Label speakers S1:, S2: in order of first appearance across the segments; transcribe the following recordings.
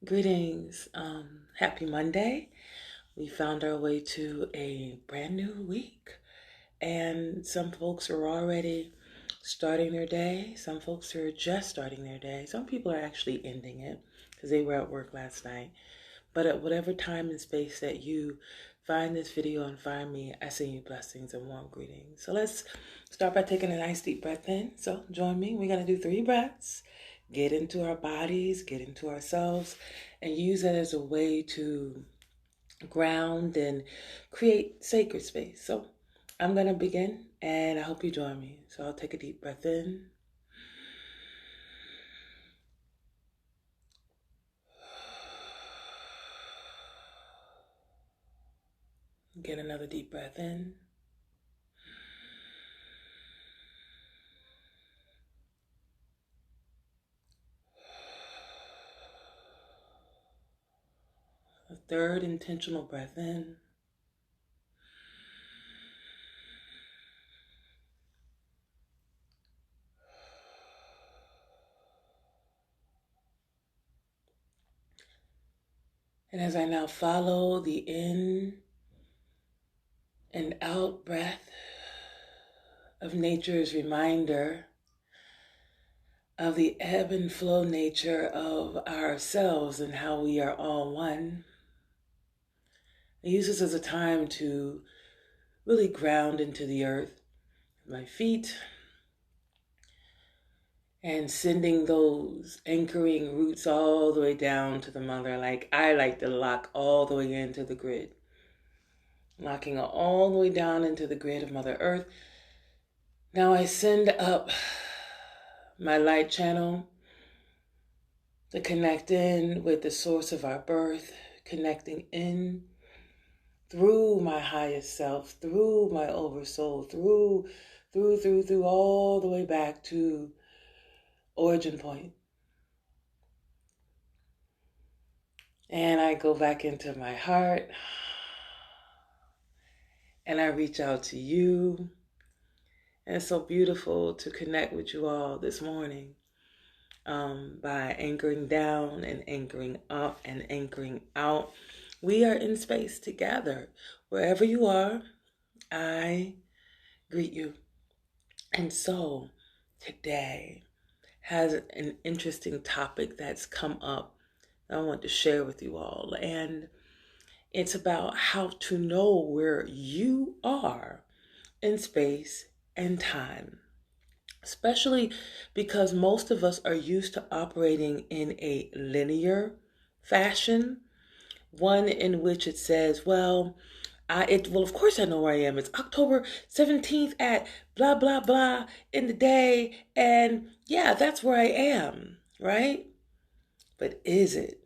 S1: Greetings. Happy Monday. We found our way to a brand new week, and some folks are already starting their day. Some folks are just starting their day. Some people are actually ending it because they were at work last night. But at whatever time and space that you find this video and find me, I send you blessings and warm greetings. So let's start by taking a nice deep breath in. So join me. We're going to do 3 breaths. Get into our bodies, get into ourselves, and use that as a way to ground and create sacred space. So I'm going to begin, and I hope you join me. So I'll take a deep breath in. Get another deep breath in. A third intentional breath in. And as I now follow the in and out breath of nature's reminder of the ebb and flow nature of ourselves and how we are all one, I use this as a time to really ground into the earth, my feet, and sending those anchoring roots all the way down to the mother. Like I like to lock all the way into the grid, locking all the way down into the grid of Mother Earth. Now I send up my light channel to connect in with the source of our birth, connecting in through my highest self, through my oversoul, through all the way back to origin point. And I go back into my heart and I reach out to you. And it's so beautiful to connect with you all this morning by anchoring down and anchoring up and anchoring out. We are in space together. Wherever you are, I greet you. And so today has an interesting topic that's come up that I want to share with you all. And it's about how to know where you are in space and time, especially because most of us are used to operating in a linear fashion, one in which it says, well, of course I know where I am. It's October 17th at blah, blah, blah in the day. And yeah, that's where I am, right? But is it?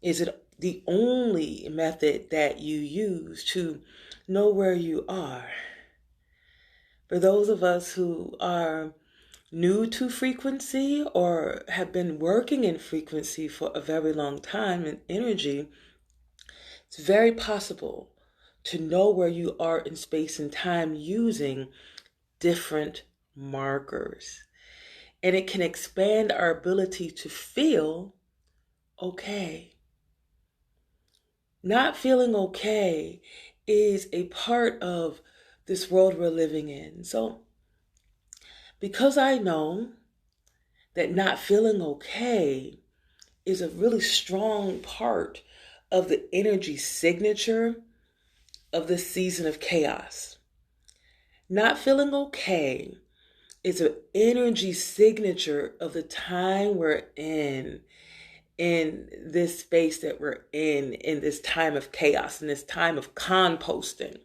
S1: Is it the only method that you use to know where you are? For those of us who are new to frequency or have been working in frequency for a very long time in energy, it's very possible to know where you are in space and time using different markers. And it can expand our ability to feel okay. Not feeling okay is a part of this world we're living in. So, because I know that not feeling okay is a really strong part of the energy signature of this season of chaos. Not feeling okay is an energy signature of the time we're in this space that we're in this time of chaos, in this time of composting.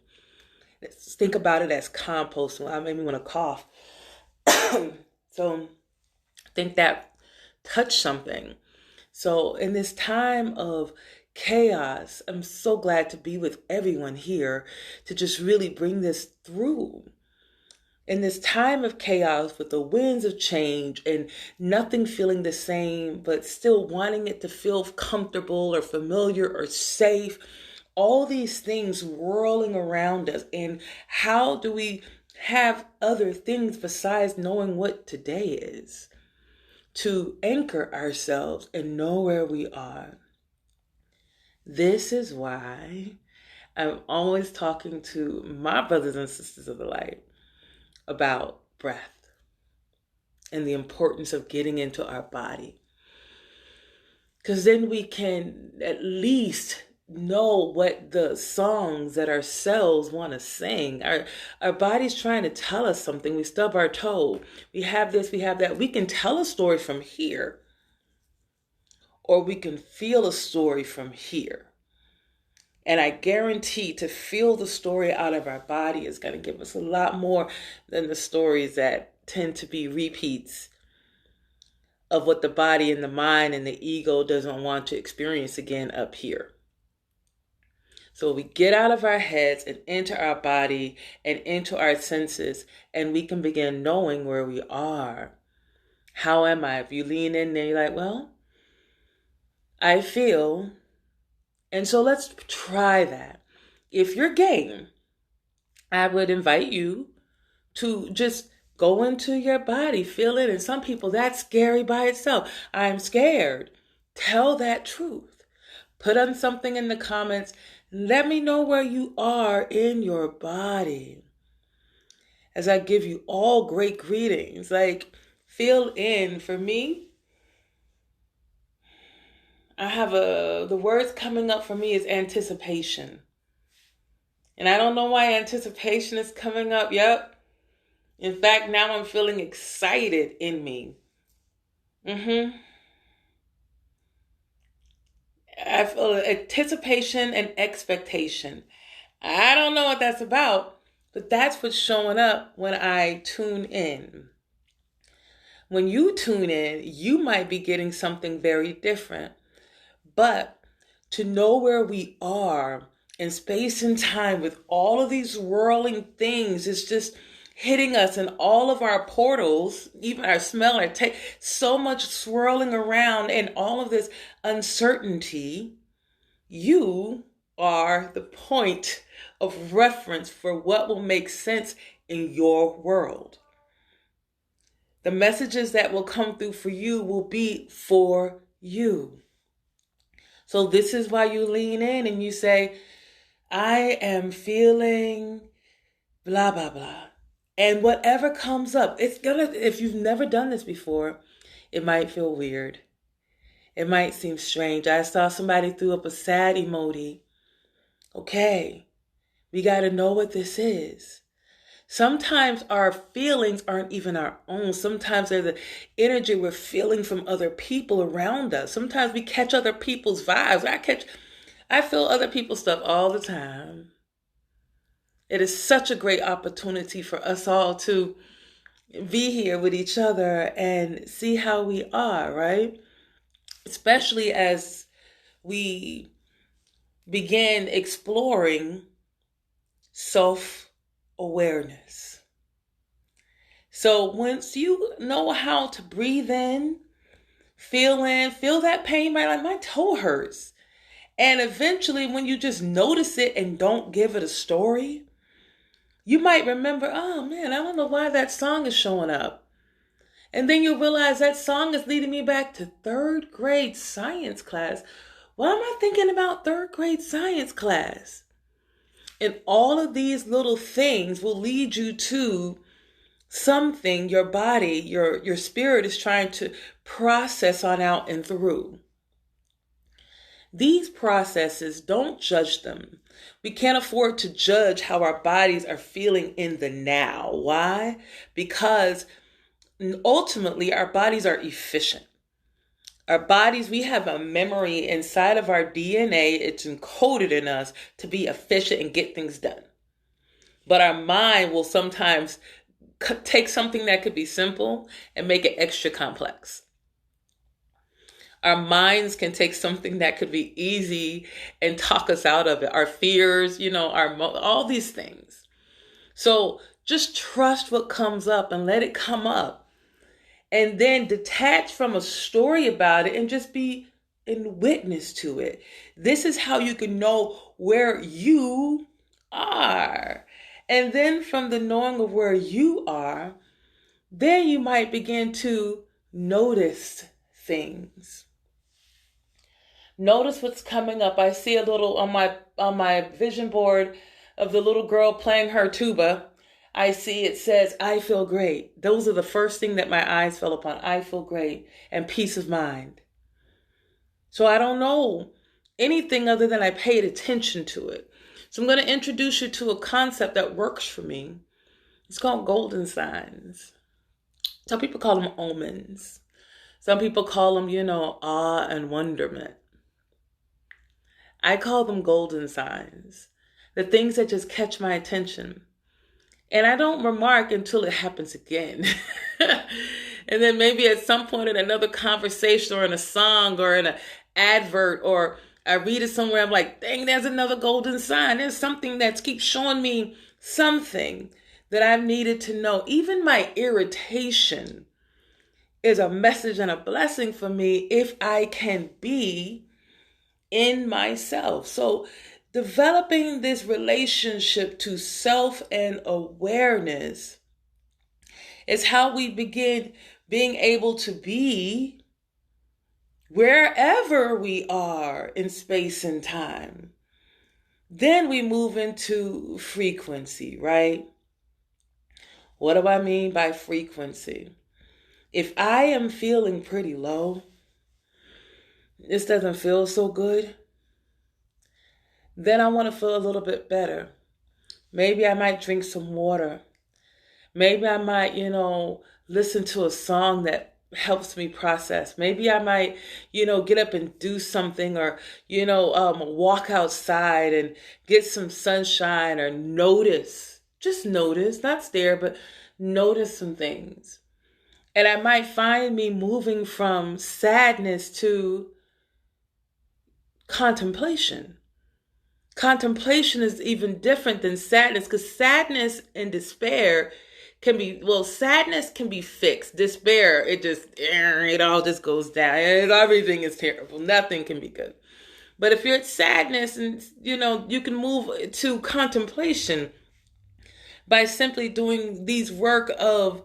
S1: Let's think about it as composting. I made me want to cough. So I think that touched something. So in this time of chaos, I'm so glad to be with everyone here to just really bring this through. In this time of chaos with the winds of change and nothing feeling the same, but still wanting it to feel comfortable or familiar or safe, all these things whirling around us. And how do we have other things besides knowing what today is? to anchor ourselves and know where we are. This is why I'm always talking to my brothers and sisters of the light about breath and the importance of getting into our body. Because then we can at least know what the songs that our cells want to sing. Our body's trying to tell us something. We stub our toe. We have this, we have that. We can tell a story from here, or we can feel a story from here. And I guarantee to feel the story out of our body is going to give us a lot more than the stories that tend to be repeats of what the body and the mind and the ego doesn't want to experience again up here. So we get out of our heads and into our body and into our senses, and we can begin knowing where we are. How am I? If you lean in there, you're like, well, I feel. And so let's try that. If you're game, I would invite you to just go into your body, feel it. And some people, that's scary by itself. I'm scared. Tell that truth. Put on something in the comments. Let me know where you are in your body. As I give you all great greetings, like feel in. For me, I have the words coming up for me is anticipation. And I don't know why anticipation is coming up. Yep. In fact, now I'm feeling excited in me. I feel anticipation and expectation. I don't know what that's about, but that's what's showing up when I tune in. When you tune in, you might be getting something very different. But to know where we are in space and time with all of these whirling things is just hitting us in all of our portals, even our smell, our taste, so much swirling around and all of this uncertainty. You are the point of reference for what will make sense in your world. The messages that will come through for you will be for you. So this is why you lean in and you say, I am feeling blah, blah, blah. And whatever comes up, if you've never done this before, it might feel weird. It might seem strange. I saw somebody threw up a sad emoji. Okay, we got to know what this is. Sometimes our feelings aren't even our own. Sometimes they're the energy we're feeling from other people around us. Sometimes we catch other people's vibes. I feel other people's stuff all the time. It is such a great opportunity for us all to be here with each other and see how we are, right? Especially as we begin exploring self-awareness. So once you know how to breathe in, feel that pain, right? Like my toe hurts. And eventually when you just notice it and don't give it a story, you might remember, oh man, I don't know why that song is showing up. And then you realize that song is leading me back to third grade science class. Why am I thinking about third grade science class? And all of these little things will lead you to something your body, your spirit is trying to process on out and through. These processes, don't judge them. We can't afford to judge how our bodies are feeling in the now. Why? Because ultimately our bodies are efficient. Our bodies, we have a memory inside of our DNA. It's encoded in us to be efficient and get things done. But our mind will sometimes take something that could be simple and make it extra complex. Our minds can take something that could be easy and talk us out of it. Our fears, all these things. So just trust what comes up and let it come up. And then detach from a story about it and just be in witness to it. This is how you can know where you are. And then from the knowing of where you are, then you might begin to notice things. Notice what's coming up. I see a little on my vision board of the little girl playing her tuba. I see it says, I feel great. Those are the first thing that my eyes fell upon. I feel great and peace of mind. So I don't know anything other than I paid attention to it. So I'm going to introduce you to a concept that works for me. It's called golden signs. Some people call them omens. Some people call them, awe and wonderment. I call them golden signs. The things that just catch my attention. And I don't remark until it happens again. And then maybe at some point in another conversation or in a song or in an advert or I read it somewhere, I'm like, dang, there's another golden sign. There's something that keeps showing me something that I've needed to know. Even my irritation is a message and a blessing for me if I can be in myself. So developing this relationship to self and awareness is how we begin being able to be wherever we are in space and time. Then we move into frequency, right? What do I mean by frequency? If I am feeling pretty low, this doesn't feel so good, then I want to feel a little bit better. Maybe I might drink some water. Maybe I might, listen to a song that helps me process. Maybe I might, get up and do something or, walk outside and get some sunshine or just notice, not stare, but notice some things. And I might find me moving from sadness to contemplation. Contemplation is even different than sadness because sadness and despair sadness can be fixed. Despair, it all just goes down. Everything is terrible. Nothing can be good. But if you're at sadness and, you can move to contemplation by simply doing these work of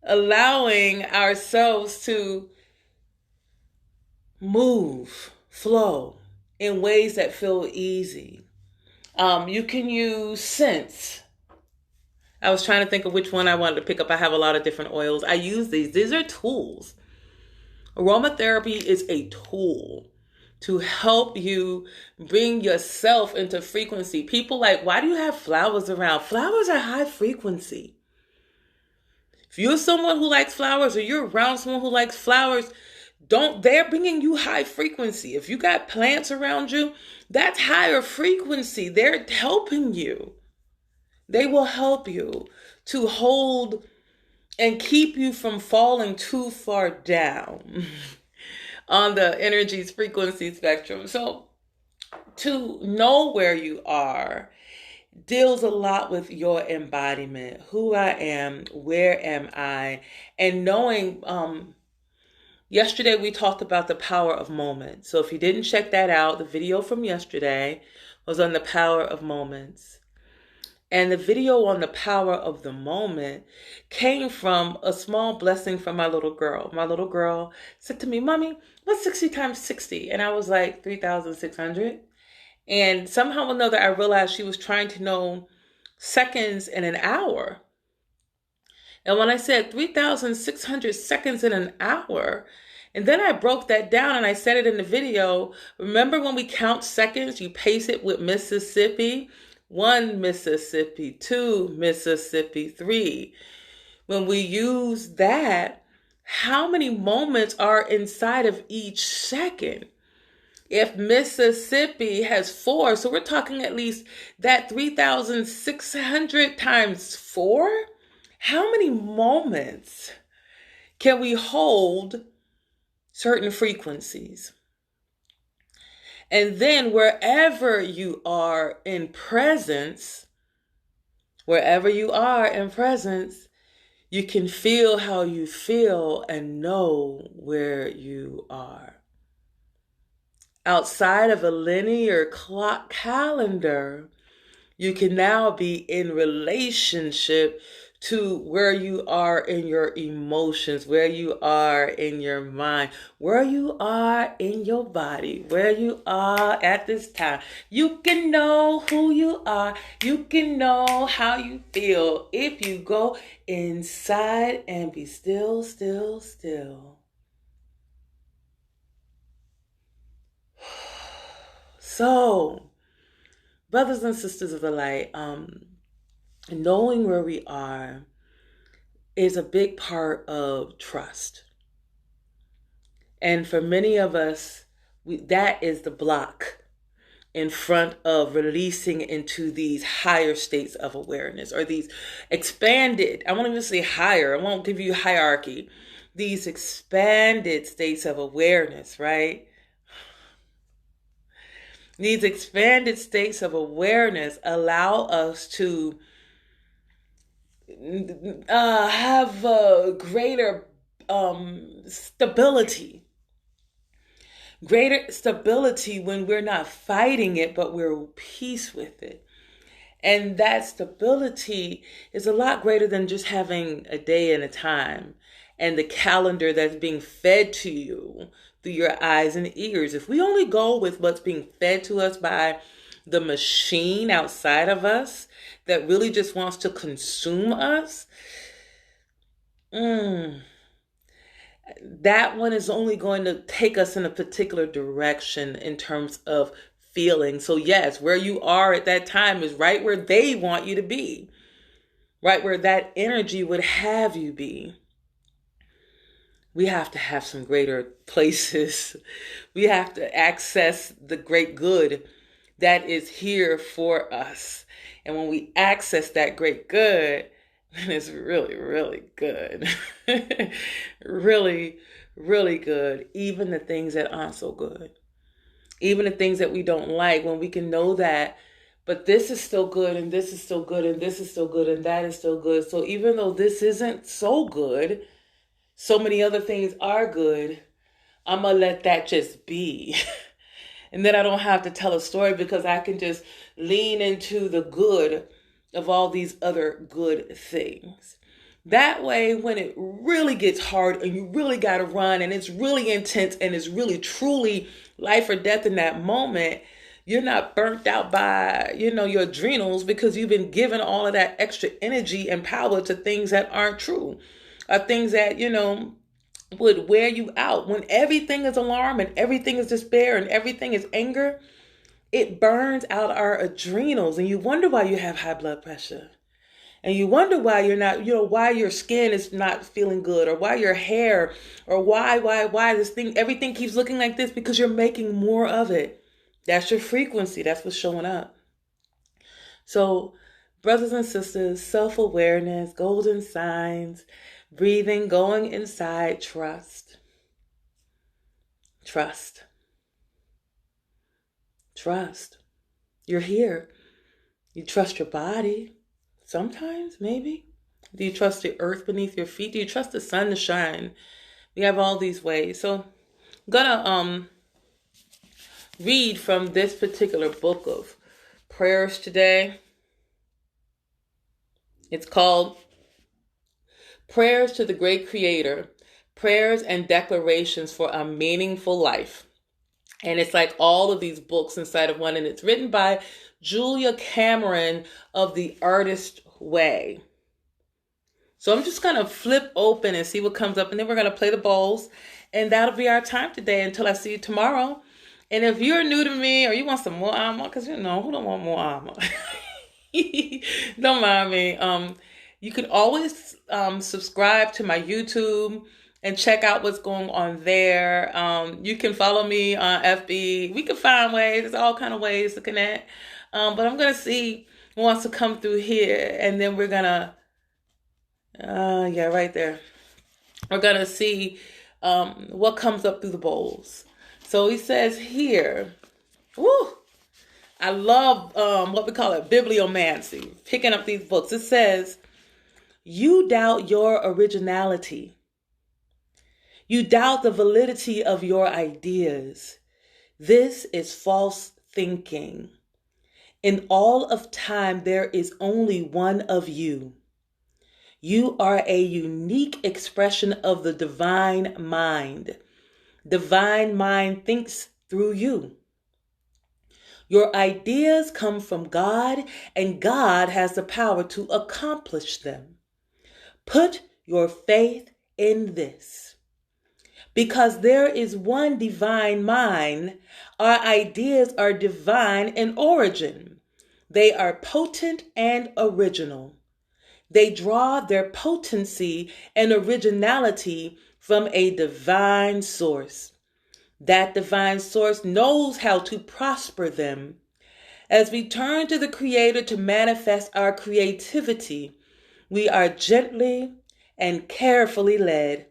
S1: allowing ourselves to move, flow in ways that feel easy. You can use scents. I was trying to think of which one I wanted to pick up. I have a lot of different oils. I use these. These are tools. Aromatherapy is a tool to help you bring yourself into frequency. People like, why do you have flowers around? Flowers are high frequency. If you're someone who likes flowers or you're around someone who likes flowers, they're bringing you high frequency. If you got plants around you, that's higher frequency. They're helping you. They will help you to hold and keep you from falling too far down on the energy's frequency spectrum. So to know where you are deals a lot with your embodiment, who I am, where am I, and knowing, yesterday we talked about the power of moments. So if you didn't check that out, the video from yesterday was on the power of moments. And the video on the power of the moment came from a small blessing from my little girl. My little girl said to me, Mommy, what's 60 times 60? And I was like, 3,600. And somehow or another, I realized she was trying to know seconds in an hour. And when I said 3,600 seconds in an hour, and then I broke that down and I said it in the video. Remember when we count seconds, you pace it with Mississippi? 1 Mississippi, 2 Mississippi, 3. When we use that, how many moments are inside of each second? If Mississippi has 4, so we're talking at least that 3,600 times 4. How many moments can we hold certain frequencies? And then wherever you are in presence, you can feel how you feel and know where you are. Outside of a linear clock calendar, you can now be in relationship to where you are in your emotions, where you are in your mind, where you are in your body, where you are at this time. You can know who you are. You can know how you feel if you go inside and be still, still, still. So, brothers and sisters of the light, knowing where we are is a big part of trust. And for many of us, that is the block in front of releasing into these higher states of awareness, or these expanded, I won't even say higher, I won't give you hierarchy, these expanded states of awareness, right? These expanded states of awareness allow us to have a greater stability. Greater stability when we're not fighting it, but we're at peace with it. And that stability is a lot greater than just having a day and a time and the calendar that's being fed to you through your eyes and ears. If we only go with what's being fed to us by the machine outside of us that really just wants to consume us, that one is only going to take us in a particular direction in terms of feeling. So yes, where you are at that time is right where they want you to be, right where that energy would have you be. We have to have some greater places. We have to access the great good that is here for us. And when we access that great good, then it's really, really good. Really, really good. Even the things that aren't so good. Even the things that we don't like, when we can know that, but this is still good, and this is still good, and this is still good, and that is still good. So even though this isn't so good, so many other things are good, I'm going to let that just be. And then I don't have to tell a story, because I can just lean into the good of all these other good things. That way, when it really gets hard and you really got to run and it's really intense and it's really truly life or death in that moment, you're not burnt out by, your adrenals, because you've been given all of that extra energy and power to things that aren't true, or things that, would wear you out. When everything is alarm and everything is despair and everything is anger, it burns out our adrenals, and you wonder why you have high blood pressure. And you wonder why you're not, why your skin is not feeling good, or why your hair, or why this thing, everything keeps looking like this, because you're making more of it. That's your frequency. That's what's showing up. So, brothers and sisters, self-awareness, golden signs, breathing, going inside, trust. Trust. Trust. You're here. You trust your body. Sometimes, maybe. Do you trust the earth beneath your feet? Do you trust the sun to shine? We have all these ways. So I'm gonna read from this particular book of prayers today. It's called Prayers to the Great Creator, Prayers and Declarations for a Meaningful Life. And it's like all of these books inside of one, and it's written by Julia Cameron of The Artist Way. So I'm just going to flip open and see what comes up, and then we're going to play the bowls, and that'll be our time today until I see you tomorrow. And if you're new to me, or you want some more armor, because who don't want more armor? Don't mind me. You can always subscribe to my YouTube and check out what's going on there. You can follow me on FB. We can find ways. There's all kind of ways to connect. But I'm going to see who wants to come through here. And then we're going to, right there. We're going to see what comes up through the bowls. So he says here, I love what we call it, bibliomancy, picking up these books. It says, you doubt your originality. You doubt the validity of your ideas. This is false thinking. In all of time, there is only one of you. You are a unique expression of the divine mind. Divine mind thinks through you. Your ideas come from God, and God has the power to accomplish them. Put your faith in this. Because there is one divine mind, our ideas are divine in origin. They are potent and original. They draw their potency and originality from a divine source. That divine source knows how to prosper them. As we turn to the Creator to manifest our creativity, we are gently and carefully led.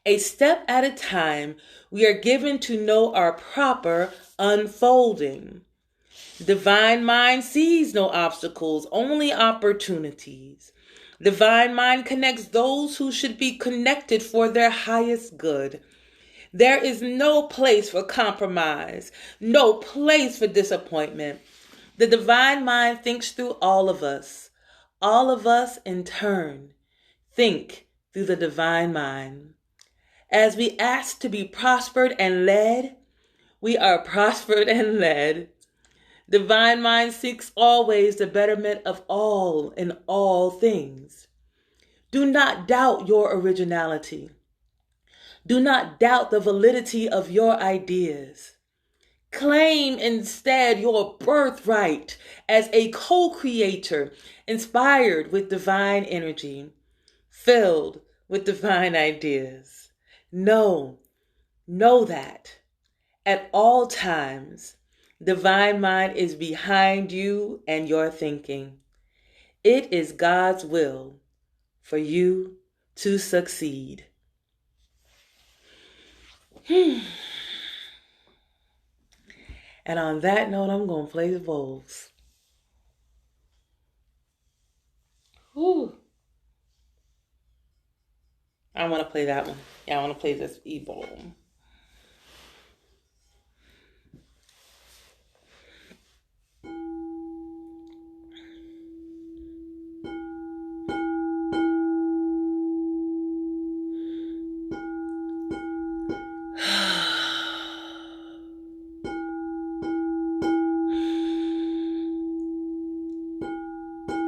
S1: A step at a time, we are given to know our proper unfolding. Divine mind sees no obstacles, only opportunities. Divine mind connects those who should be connected for their highest good. There is no place for compromise, no place for disappointment. The divine mind thinks through all of us. All of us, in turn, think through the divine mind. As we ask to be prospered and led, we are prospered and led. Divine mind seeks always the betterment of all in all things. Do not doubt your originality. Do not doubt the validity of your ideas. Claim instead your birthright as a co-creator, inspired with divine energy, filled with divine ideas. Know that at all times, divine mind is behind you and your thinking. It is God's will for you to succeed. And on that note, I'm going to play the bowls. I want to play that one. Yeah, I want to play this e-bowl.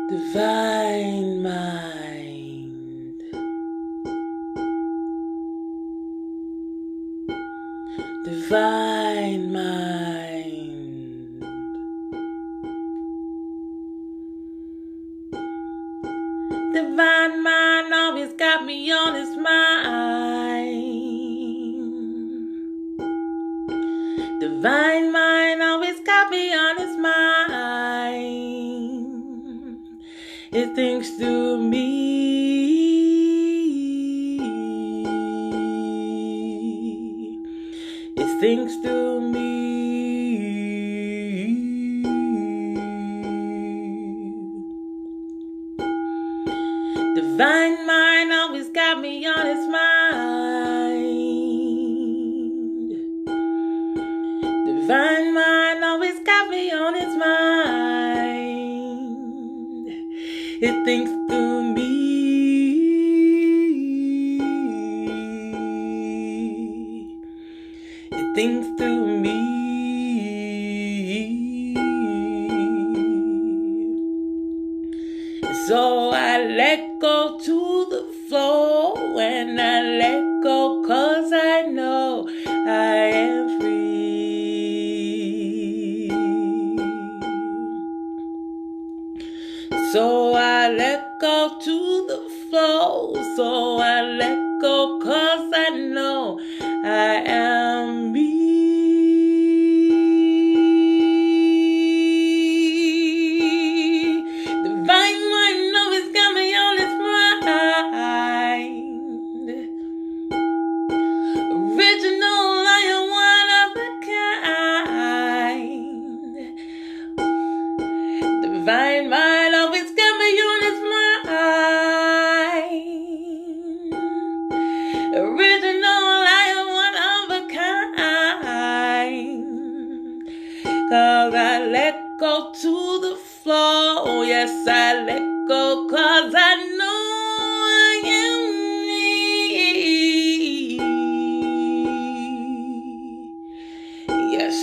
S1: Divine mind. Divine mind. Divine mind always got me on his mind. Divine mind always got me on his mind. It thinks through me. It thinks through me. Divine mind always got me on his mind. Divine mind always got me on his mind. It thinks through me. It thinks through me. So I let go to the flow, and I let go 'cause I know I am free. So I let go to the flow, so I let go 'cause I know I am me. Divine mind always got me on its mind. Original, I am one of a kind. Divine mind always got me on its mind. Original, I am one of a kind. 'Cause I let go to the flow. Yes, I let go 'cause I know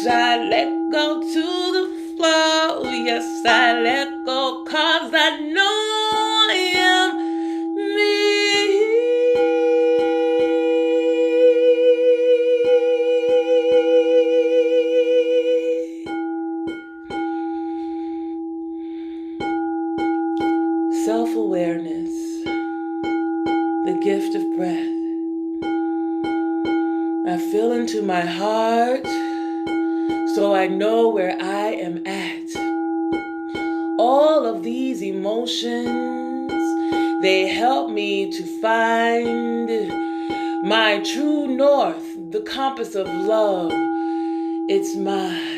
S1: I let go to the flow. Yes, I let go, 'cause I know I am me. Self-awareness, the gift of breath. I feel into my heart so I know where I am at. All of these emotions, they help me to find my true north, the compass of love. It's mine.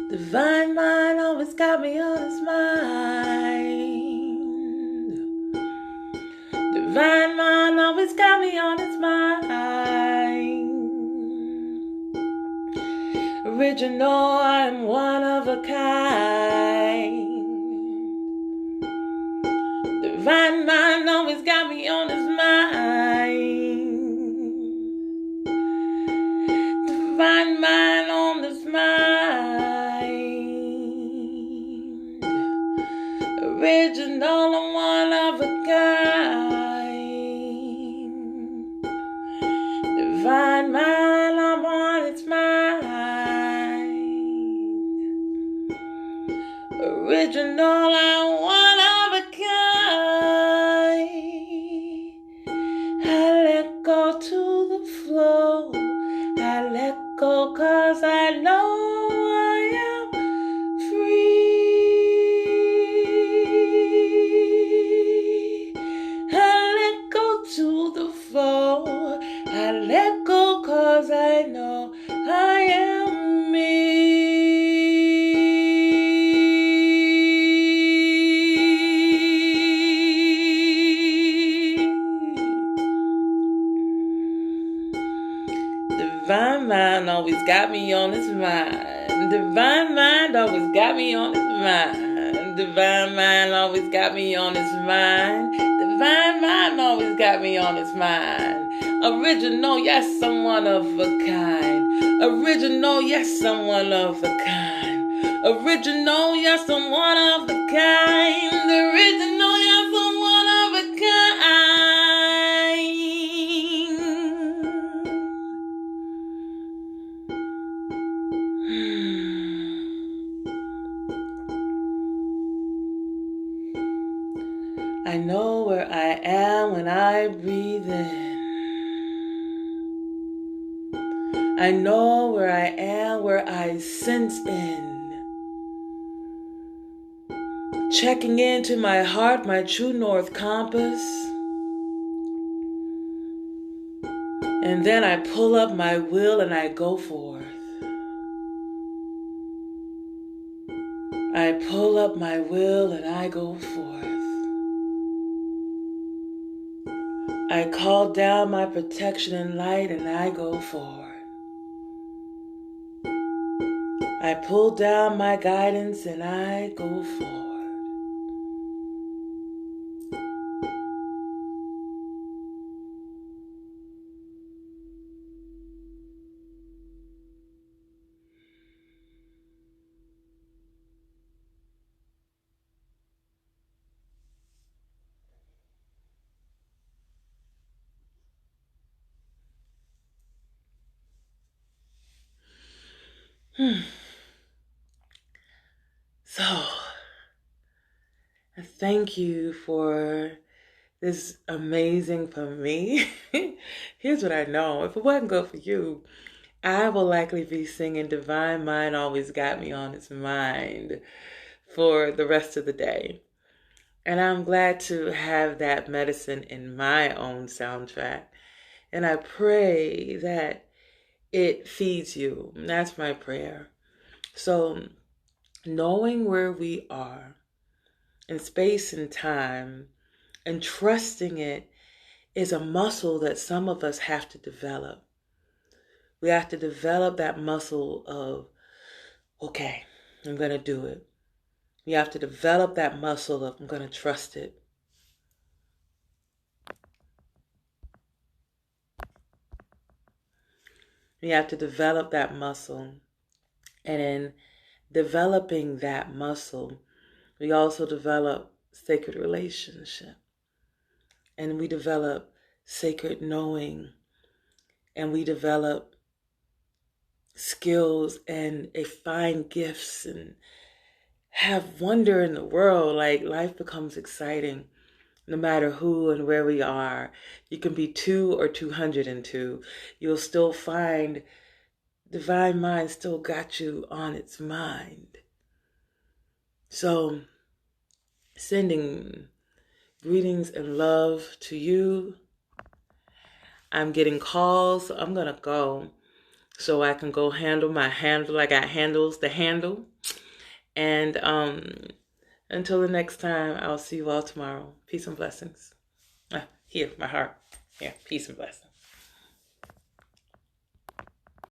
S1: Divine mind always got me on his mind. Divine mind always got me on its mind. Original, I'm one of a kind. Divine mind always got me on his mind. Divine mind on his mind. Original, I'm one of a kind. Divine mind, I'm on its mind. Original, I'm one of a kind. I let go to the flow. I let go 'cause I know I am free. I let go to the flow. I let go 'cause I know I am me. Divine mind always got me on his mind. Divine mind always got me on his mind. Divine mind always got me on his mind. Divine mind always got me on his mind. Original, yes, I'm one of a kind. Original, yes, I'm one of a kind. Original, yes, I'm one of a kind. Original, yes, I'm one of a kind. I know where I am when I breathe in. I know where I am where I sense in. Checking into my heart, my true north compass. And then I pull up my will and I go forth. I pull up my will and I go forth. I call down my protection and light and I go forward. I pull down my guidance and I go forward. So, thank you for this amazing for me. Here's what I know. If it wasn't good for you, I will likely be singing Divine Mind Always Got Me on Its Mind for the rest of the day. And I'm glad to have that medicine in my own soundtrack. And I pray that it feeds you. And that's my prayer. So, knowing where we are in space and time and trusting it is a muscle that some of us have to develop. We have to develop that muscle of, okay, I'm going to do it. We have to develop that muscle of, I'm going to trust it. We have to develop that muscle. And in developing that muscle, we also develop sacred relationship. And we develop sacred knowing. And we develop skills and a fine gifts and have wonder in the world. Like, life becomes exciting no matter who and where we are. You can be 2 or 202. You'll still find Divine Mind still got you on its mind. So, sending greetings and love to you. I'm getting calls, so I'm going to go so I can go handle my handle. I got handles to handle. And until the next time, I'll see you all tomorrow. Peace and blessings. Here, my heart. Here, peace and blessings.